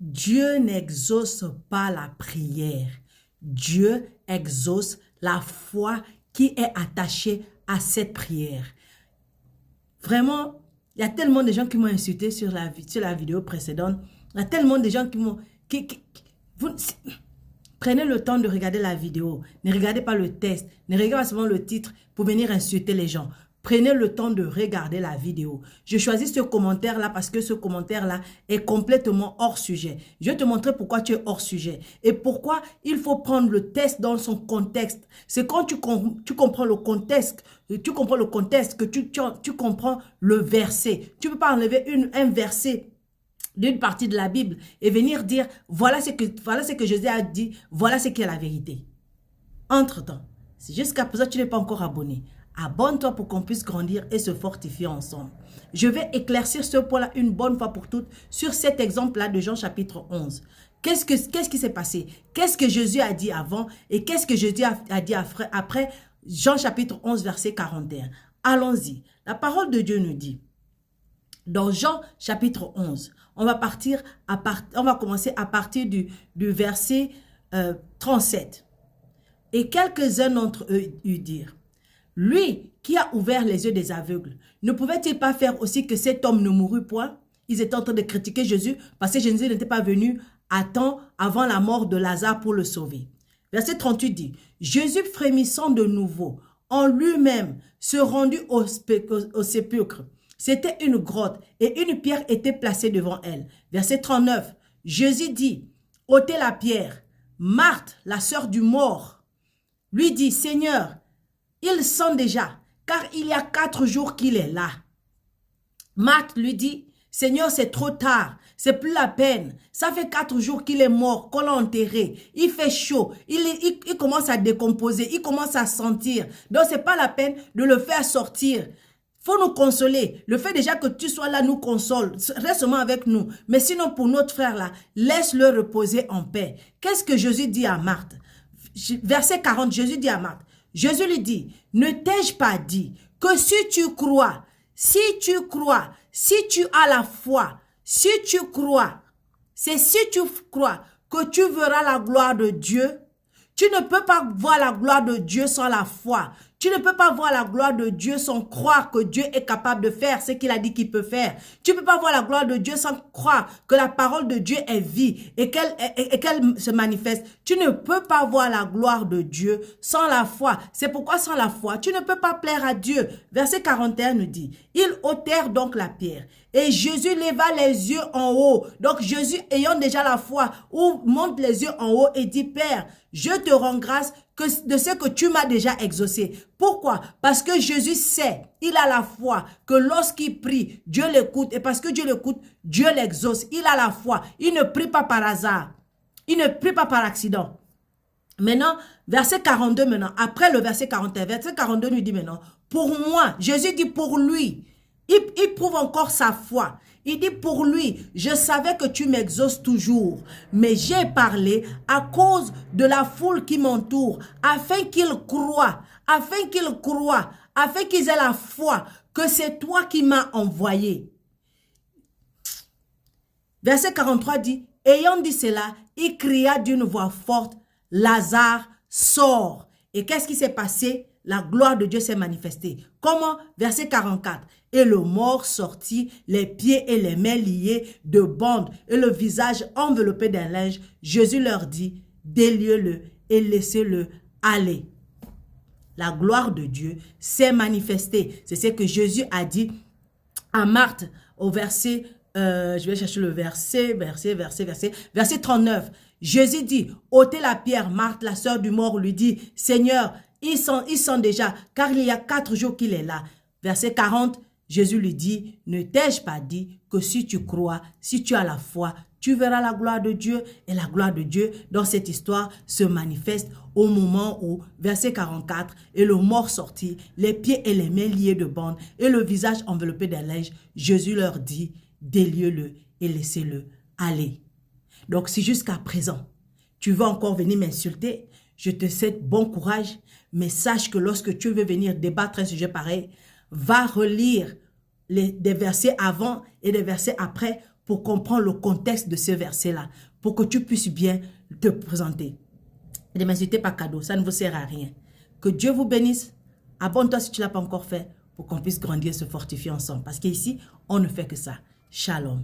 Dieu n'exauce pas la prière. Dieu exauce la foi qui est attachée à cette prière. Vraiment, il y a tellement de gens qui m'ont insulté sur la vidéo précédente. Il y a tellement de gens qui m'ont... Prenez le temps de regarder la vidéo. Ne regardez pas le test. Ne regardez pas seulement le titre pour venir insulter les gens. Prenez le temps de regarder la vidéo. Je choisis ce commentaire-là parce que ce commentaire-là est complètement hors sujet. Je vais te montrer pourquoi tu es hors sujet et pourquoi il faut prendre le test dans son contexte. C'est quand tu comprends le contexte, que tu comprends le verset. Tu ne peux pas enlever un verset d'une partie de la Bible et venir dire voilà ce que Jésus a dit, voilà ce qui est la vérité. Entre-temps, si jusqu'à présent tu n'es pas encore abonné, abonne-toi pour qu'on puisse grandir et se fortifier ensemble. Je vais éclaircir ce point-là une bonne fois pour toutes sur cet exemple-là de Jean chapitre 11. Qu'est-ce qui s'est passé? Qu'est-ce que Jésus a dit avant et qu'est-ce que Jésus a dit après Jean chapitre 11 verset 41? Allons-y. La parole de Dieu nous dit, dans Jean chapitre 11, on va commencer à partir du verset 37. Et quelques-uns d'entre eux lui dirent, lui qui a ouvert les yeux des aveugles, ne pouvait-il pas faire aussi que cet homme ne mourût point? Ils étaient en train de critiquer Jésus parce que Jésus n'était pas venu à temps avant la mort de Lazare pour le sauver. Verset 38 dit, Jésus frémissant de nouveau, en lui-même, se rendit au sépulcre. C'était une grotte et une pierre était placée devant elle. Verset 39, Jésus dit, ôtez la pierre. Marthe, la sœur du mort, lui dit, Seigneur, il sent déjà, car il y a 4 jours qu'il est là. Marthe lui dit, Seigneur, c'est trop tard, c'est plus la peine. Ça fait 4 jours qu'il est mort, qu'on l'a enterré. Il fait chaud, il commence à décomposer, il commence à sentir. Donc, c'est pas la peine de le faire sortir. Faut nous consoler. Le fait déjà que tu sois là nous console. Reste seulement avec nous. Mais sinon, pour notre frère là, laisse-le reposer en paix. Qu'est-ce que Jésus dit à Marthe? Verset 40, Jésus dit à Marthe, Jésus lui dit, ne t'ai-je pas dit que si tu crois, si tu as la foi, si tu crois, c'est si tu crois que tu verras la gloire de Dieu. Tu ne peux pas voir la gloire de Dieu sans la foi. Tu ne peux pas voir la gloire de Dieu sans croire que Dieu est capable de faire ce qu'il a dit qu'il peut faire. Tu ne peux pas voir la gloire de Dieu sans croire que la parole de Dieu est vie et qu'elle se manifeste. Tu ne peux pas voir la gloire de Dieu sans la foi. C'est pourquoi sans la foi, tu ne peux pas plaire à Dieu. Verset 41 nous dit, ils ôtèrent donc la pierre. Et Jésus leva les yeux en haut. Donc Jésus, ayant déjà la foi, monte les yeux en haut et dit, Père, je te rends grâce de ce que tu m'as déjà exaucé. Pourquoi? Parce que Jésus sait, il a la foi, que lorsqu'il prie, Dieu l'écoute. Et parce que Dieu l'écoute, Dieu l'exauce. Il a la foi. Il ne prie pas par hasard. Il ne prie pas par accident. Maintenant, verset 42 maintenant, après le verset 41, verset 42 nous dit maintenant, pour moi, Jésus dit pour lui, il prouve encore sa foi. Il dit pour lui, je savais que tu m'exauces toujours, mais j'ai parlé à cause de la foule qui m'entoure, afin qu'ils croient, afin qu'ils aient la foi que c'est toi qui m'as envoyé. Verset 43 dit, ayant dit cela, il cria d'une voix forte, Lazare, sort. Et qu'est-ce qui s'est passé? La gloire de Dieu s'est manifestée. Comment? Verset 44. Et le mort sortit, les pieds et les mains liés de bandes et le visage enveloppé d'un linge. Jésus leur dit, déliez-le et laissez-le aller. La gloire de Dieu s'est manifestée. C'est ce que Jésus a dit à Marthe au verset, je vais chercher le verset 39. Jésus dit, ôtez la pierre. Marthe, la sœur du mort, lui dit, Seigneur, il sent déjà, car il y a 4 jours qu'il est là. Verset 40, Jésus lui dit, ne t'ai-je pas dit que si tu crois, si tu as la foi, tu verras la gloire de Dieu. Et la gloire de Dieu, dans cette histoire, se manifeste au moment où, verset 44, et le mort sortit, les pieds et les mains liés de bandes, et le visage enveloppé d'un linge. Jésus leur dit, déliez-le et laissez-le aller. Donc, si jusqu'à présent, tu veux encore venir m'insulter, je te souhaite bon courage, mais sache que lorsque tu veux venir débattre un sujet pareil, va relire des versets avant et des versets après pour comprendre le contexte de ce verset-là, pour que tu puisses bien te présenter. Ne m'insultez pas cadeau, ça ne vous sert à rien. Que Dieu vous bénisse. Abonne-toi si tu ne l'as pas encore fait pour qu'on puisse grandir, se fortifier ensemble. Parce qu'ici, on ne fait que ça. Shalom.